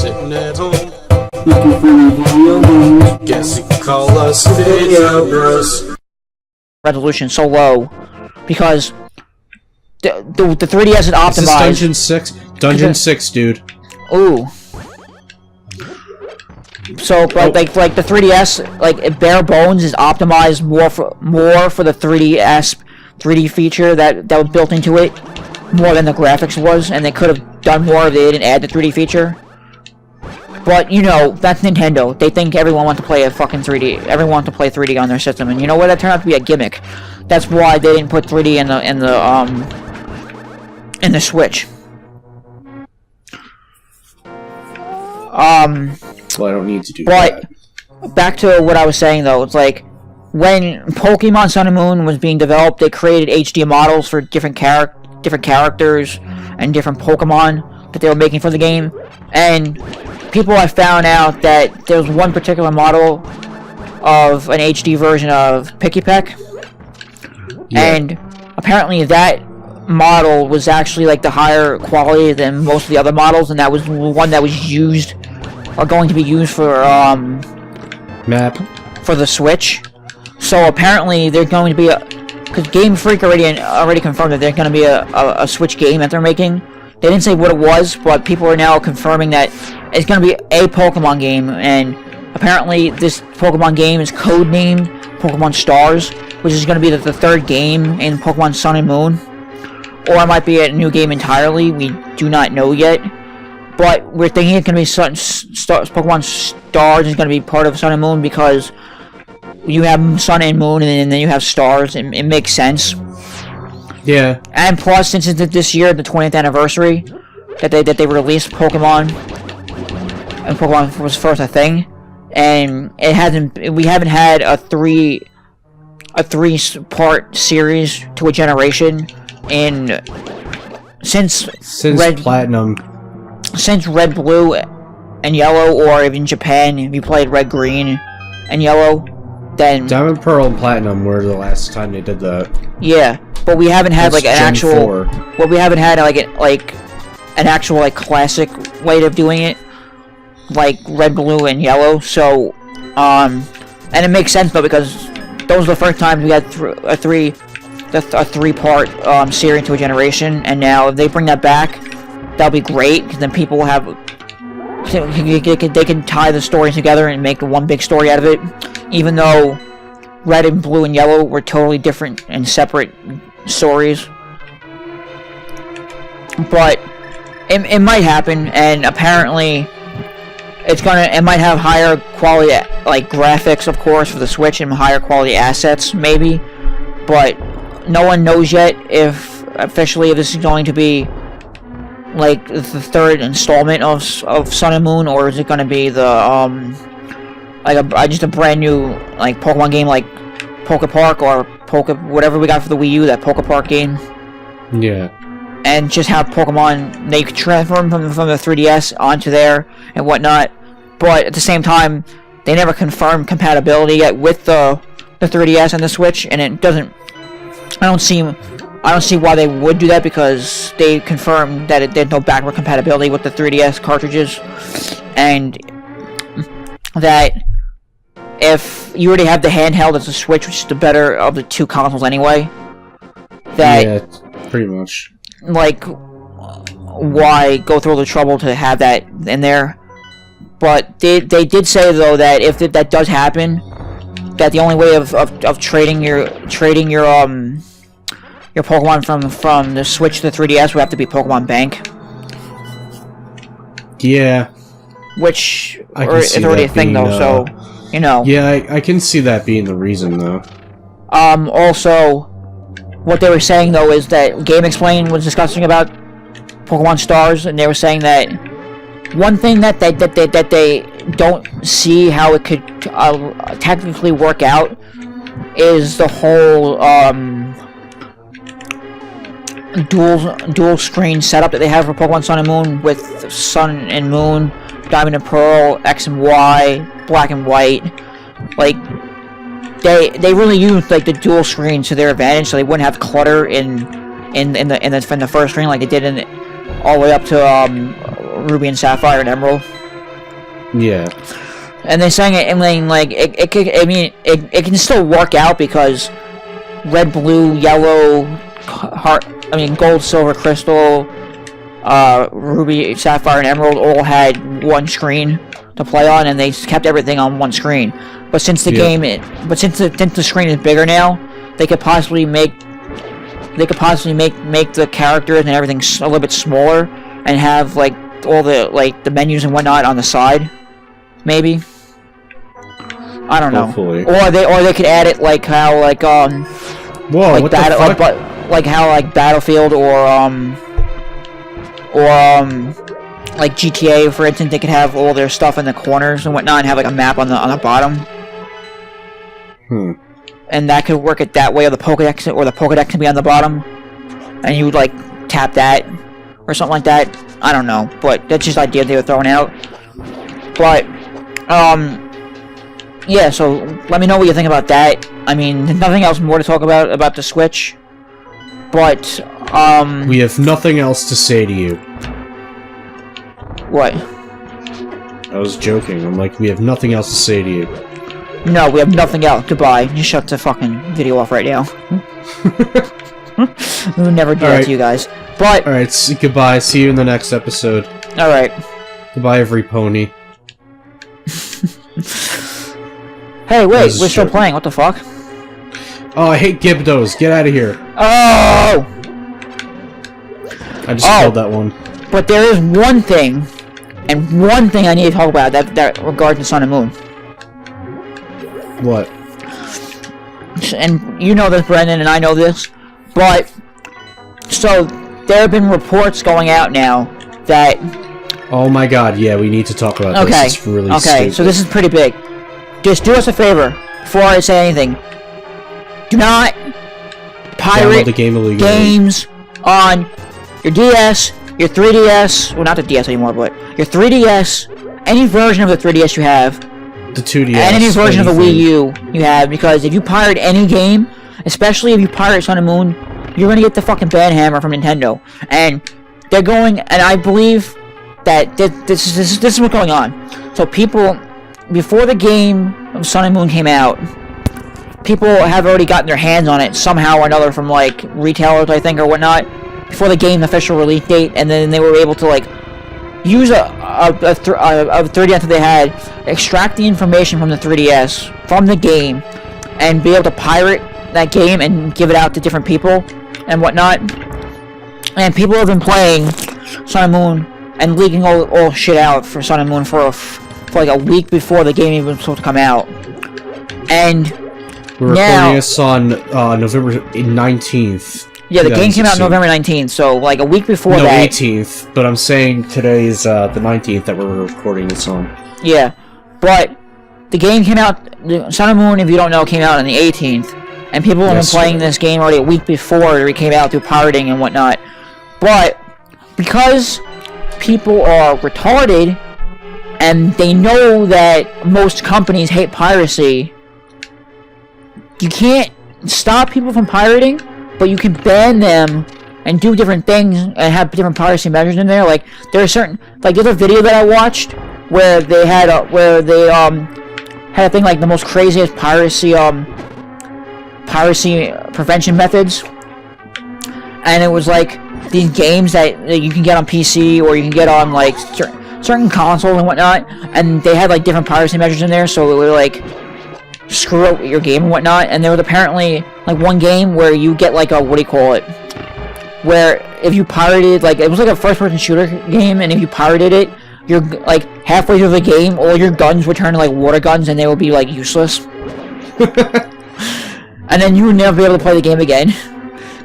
sitting at home. Looking for new video games. Guess you could call us Vidya Bros. Resolution so low because the 3DS is optimized. This is Dungeon 6. Dungeon 6, dude. Ooh. So, like the 3DS, like bare bones, is optimized more for the 3DS 3D feature that was built into it, more than the graphics was, and they could have done more if they didn't add the 3D feature. But you know, that's Nintendo. They think everyone wants to play a fucking 3D. Everyone wants to play 3D on their system, and you know what? That turned out to be a gimmick. That's why they didn't put 3D in the Switch. Well, I don't need to do that. But back to what I was saying though, it's like when Pokemon Sun and Moon was being developed, they created HD models for different characters and different Pokemon that they were making for the game, and people have found out that there was one particular model of an HD version of Pikipek, and apparently that model was actually like the higher quality than most of the other models, and that was one that was used or going to be used for map for the Switch. So apparently there's going to be because Game Freak already confirmed that there's going to be a Switch game that they're making. They didn't say what it was, but people are now confirming that it's going to be a Pokemon game, and apparently this Pokemon game is codenamed Pokemon Stars, which is going to be the third game in Pokemon Sun and Moon. Or it might be a new game entirely, we do not know yet. But we're thinking it's going to be Pokemon Stars is going to be part of Sun and Moon because you have Sun and Moon and then you have Stars, and it makes sense. Yeah. And plus, since it's this year, the 20th anniversary, that they released Pokemon, and Pokemon was first a thing, and we haven't had a three-part series to a generation since Platinum. Since Red, Blue, and Yellow, or even Japan, if you played Red, Green, and Yellow, then Diamond, Pearl, and Platinum were the last time they did that. Yeah, but we haven't had That's like an Gen actual. 4. Well, we haven't had like an actual like classic way of doing it, like Red, Blue, and Yellow. So, and it makes sense though because those were the first times we had a three-part series to a generation, and now if they bring that back, that'll be great because then people will have. They can tie the stories together and make one big story out of it, even though Red and Blue and Yellow were totally different and separate stories. But it might happen, and apparently it might have higher quality like graphics, of course, for the Switch, and higher quality assets maybe, but no one knows yet if officially this is going to be like the third installment of Sun and Moon, or is it going to be the just a brand new like Pokemon game like Poke Park or whatever we got for the Wii U, that Poke Park game. Yeah. And just have Pokemon, they could transform from the 3DS onto there and whatnot, but at the same time they never confirmed compatibility yet with the 3DS and the Switch, and it doesn't. I don't see why they would do that because they confirmed that there's no backward compatibility with the 3DS cartridges, and that if you already have the handheld as a Switch, which is the better of the two consoles anyway, that yeah, pretty much. Like, why go through all the trouble to have that in there? But they did say though that if that does happen, that the only way of trading your Pokemon from the Switch to the 3DS would have to be Pokemon Bank. Yeah. Which is already a thing though, so you know. Yeah, I can see that being the reason though. Also, what they were saying though is that Game Explain was discussing about Pokemon Stars, and they were saying that one thing that they don't see how it could technically work out is the whole dual screen setup that they have for Pokemon Sun and Moon, with Sun and Moon, Diamond and Pearl, X and Y, Black and White. Like, they really used like the dual screen to their advantage, so they wouldn't have clutter in the first screen like they did all the way up to Ruby and Sapphire and Emerald. Yeah. And they're saying it, I mean, like, it can still work out because red, blue, yellow, gold, silver, crystal, ruby, sapphire, and emerald all had one screen to play on, and they kept everything on one screen. But since the since the screen is bigger now, they could possibly make the characters and everything a little bit smaller, and have like all the menus and whatnot on the side, maybe. I don't know. Hopefully. Or they could add it like how Whoa! like What the fuck? like how like Battlefield or like GTA, for instance, they could have all their stuff in the corners and whatnot, and have like a map on the bottom. And that could work it that way, or the Pokédex can be on the bottom, and you would like tap that or something like that. I don't know, but that's just ideas they were throwing out. But yeah. So let me know what you think about that. I mean, there's nothing else more to talk about the Switch, but we have nothing else to say to you. What? I was joking. I'm like, we have nothing else to say to you. No, we have nothing else. Goodbye. You shut the fucking video off right now. We would never do that to you guys. But alright, goodbye. See you in the next episode. Alright. Goodbye, every pony. Hey, wait, we're still playing. What the fuck? Oh, I hate Gibdos. Get out of here. Oh! I just killed that one. But there is one thing, and one thing I need to talk about that regards to Sun and Moon. What? And you know this, Brendan, and I know this, but so there have been reports going out now that. Oh my god! Yeah, we need to talk about this. It's really stupid. So this is pretty big. Just do us a favor before I say anything. Do not pirate the game games on your DS, your 3DS. Well, not the DS anymore, but your 3DS, any version of the 3DS you have. The 2DS. And any version of the Wii U you have, because if you pirate any game, especially if you pirate Sun and Moon, you're gonna get the fucking banhammer from Nintendo. And they're going, and I believe that this is what's going on. So people, before the game of Sun and Moon came out, people have already gotten their hands on it somehow or another from like retailers, I think, or whatnot, before the game's official release date, and then they were able to like use a 3DS that they had, extract the information from the 3DS, from the game, and be able to pirate that game and give it out to different people and whatnot. And people have been playing Sun and Moon and leaking all shit out for Sun and Moon for like a week before the game even was supposed to come out. And we're recording this on November 19th. Yeah, the game came out November 19th, so like a week before that. No, 18th, but I'm saying today is the 19th that we're recording this on. Yeah, but the game came out, Sun and Moon, if you don't know, came out on the 18th, and people have been playing this game already a week before it came out through pirating and whatnot. But because people are retarded, and they know that most companies hate piracy, you can't stop people from pirating, but you can ban them and do different things and have different piracy measures in there. Like there are certain, like there's a video that I watched where they had had a thing like the most craziest piracy prevention methods, and it was like these games that you can get on PC or you can get on like certain consoles and whatnot, and they had like different piracy measures in there, so it would like screw up your game and whatnot. And there was apparently like one game where you get like a, what do you call it, where if you pirated, like it was like a first-person shooter game, and if you pirated it, you're like halfway through the game, all your guns would turn to like water guns and they would be like useless. And then you would never be able to play the game again.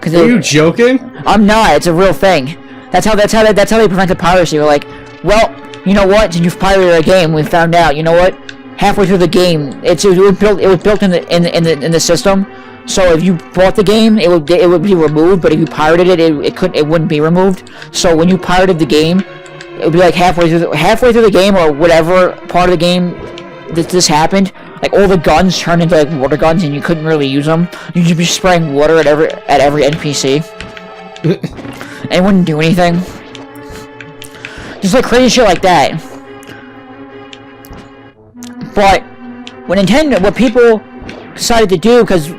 Are you joking? I'm not. It's a real thing. That's how they prevented piracy. We're like, well, you know what? Since you've pirated a game, we found out. You know what? Halfway through the game, it was built in the system. So if you bought the game, it would be removed. But if you pirated it, it wouldn't be removed. So when you pirated the game, it would be like halfway through the game or whatever part of the game that this happened. Like all the guns turned into like water guns, and you couldn't really use them. You'd just be spraying water at every NPC. And it wouldn't do anything. Just like crazy shit like that. But what people decided to do, because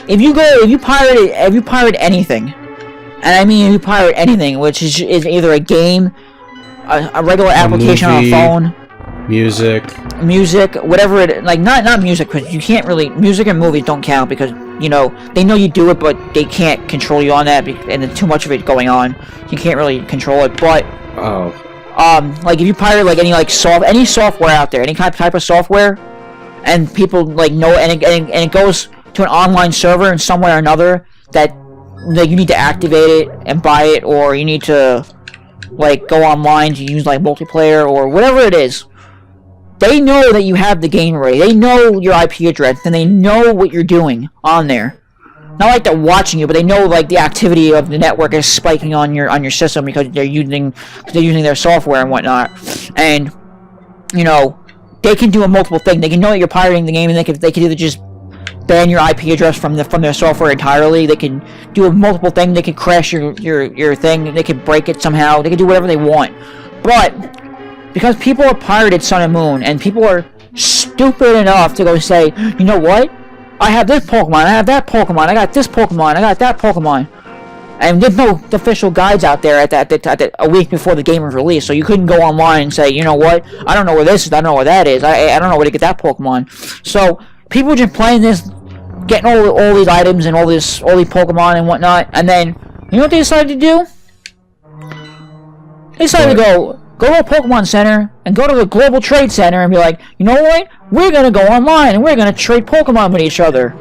if you pirate anything, and I mean if you pirate anything, which is either a game, a regular application movie, on a phone, music, whatever it, like not music, because you can't really, music and movies don't count because you know they know you do it, but they can't control you on that, and there's too much of it going on. You can't really control it, but like if you pirate like any software out there, any type of software, and people like know, and it goes to an online server in some way or another that like you need to activate it and buy it, or you need to like go online to use like multiplayer or whatever it is. They know that you have the game already. They know your IP address, and they know what you're doing on there. Not like they're watching you, but they know like the activity of the network is spiking on your system because they're using their software and whatnot. And you know, they can do a multiple thing. They can know that you're pirating the game, and they can either just ban your IP address from their software entirely. They can do a multiple thing. They can crash your thing. They can break it somehow. They can do whatever they want. But because people have pirated Sun and Moon, and people are stupid enough to go say, you know what? I have this Pokemon, I have that Pokemon, I got this Pokemon, I got that Pokemon. And there's no official guides out there a week before the game was released, so you couldn't go online and say, you know what? I don't know where this is, I don't know where that is, I don't know where to get that Pokemon. So people just playing this, getting all these items and all these Pokemon and whatnot, and then you know what they decided to do? They decided to go to a Pokemon Center and go to the Global Trade Center and be like, you know what? We're gonna go online and we're gonna trade Pokemon with each other.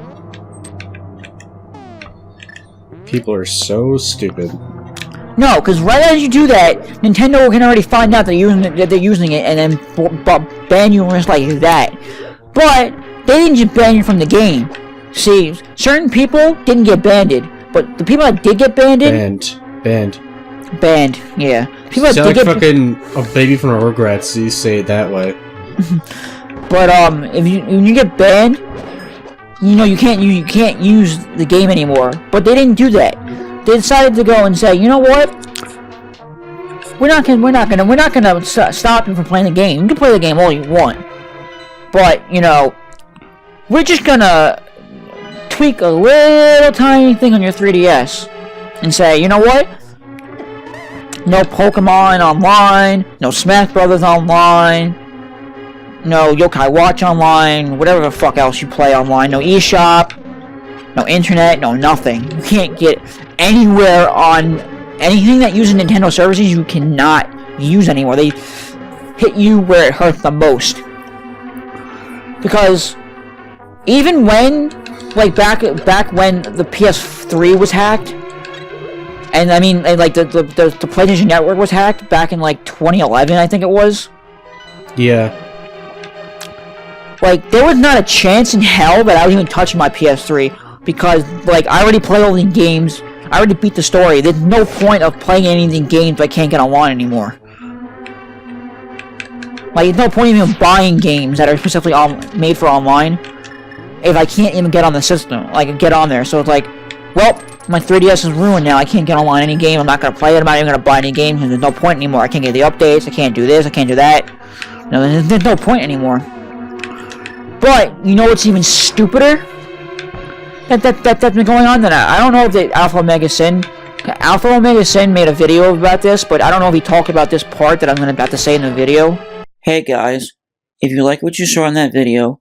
People are so stupid. No, because right as you do that, Nintendo can already find out that they're using it and then ban you just like that. But they didn't just ban you from the game. See, certain people didn't get banned, but the people that did get banned, yeah. People that did like fucking a baby from a Rugrats. You say it that way. But when you get banned, you know you can't use the game anymore. But they didn't do that. They decided to go and say, you know what? We're not gonna stop you from playing the game. You can play the game all you want, but you know, we're just gonna tweak a little tiny thing on your 3DS and say, you know what? No Pokemon online, no Smash Brothers online, no Yokai Watch online, whatever the fuck else you play online, no eShop, no internet, no nothing. You can't get anywhere on anything that uses Nintendo services. You cannot use anywhere. They hit you where it hurts the most. Because even when, like back when the PS3 was hacked, and I mean, like the PlayStation Network was hacked back in like 2011, I think it was. Yeah. Like there was not a chance in hell that I was even touching my PS3 because like I already played all the games. I already beat the story. There's no point of playing any of the games I can't get online anymore. Like there's no point even buying games that are specifically made for online if I can't even get on the system, like get on there. So it's like, well, my 3DS is ruined now. I can't get online any game. I'm not gonna play it. I'm not even gonna buy any games, and there's no point anymore. I can't get the updates. I can't do this. I can't do that. No, there's no point anymore. But you know what's even stupider? That's been going on. That I don't know if the Alpha Omega Sin made a video about this, but I don't know if he talked about this part that I'm about to say in the video. Hey guys, if you like what you saw in that video,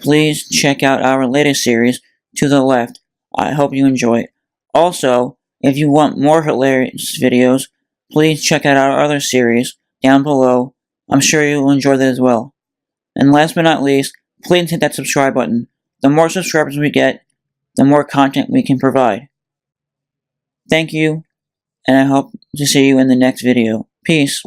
please check out our latest series, To the Left. I hope you enjoy it. Also, if you want more hilarious videos, please check out our other series down below. I'm sure you will enjoy that as well. And last but not least, please hit that subscribe button. The more subscribers we get, the more content we can provide. Thank you, and I hope to see you in the next video. Peace.